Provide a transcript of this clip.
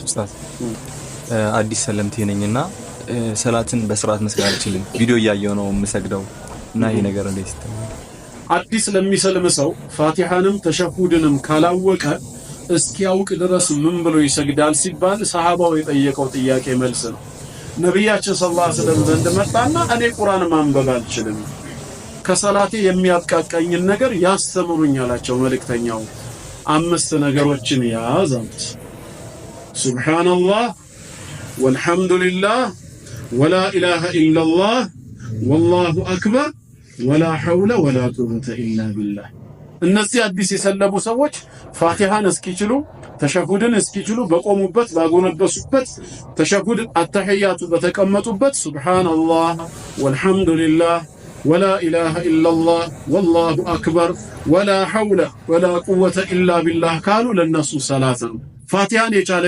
ኡስታዝ አዲስ ሰለምቴ ነኝና ሰላትን በስርዓት መስገድ አልችልም። ቪዲዮ እያየሁ ነው የምሰግደው እና ይሄ ነገር እንዴት ይታያል? አዲስ ለሚሰልም ሰው ፋቲሃንም ተሸሁድንም ካላወቀ እስኪያውቅ ድረስ ምን ብሎ ይሰግዳል ሲባል ሰሃባው የጠየቀው ጥያቄ መልስ ነው። ነብያችን ሰለላሁ ዐለይሂ ወሰለም ዘንድ መጣና እኔ ቁርአን ማንበብ አልችልም፣ ከሰላቴ የሚያብቃቃኝን ነገር ያስተምሩኝ አላቸው መልእክተኛው። 5 ነገሮችን ያዛት። ሱብሃንአላህ ወልሐምዱሊላህ ወላ ኢላሃ ኢላላህ ወላሁ አክበር ወላ ሐውለ ወላ ቁወተ ኢላ ቢላህ። እነዚህ አዲስ የሰለሙ ሰዎች ፋቲሃን እስኪችሉ ተሸሁድን እስኪችሉ በቆሙበት ባጎነበሱበት ተሸሁድ አተህያቱ በተቀመጡበት ሱብሃንአላህ ወልሐምዱሊላህ ወላ ኢላሃ ኢላላህ ወላሁ አክበር ወላ ሐውለ ወላ ቁወተ ኢላ ቢላህ ካሉ ለነሱ ሰላት ነው። ፋቲሃን የቻለ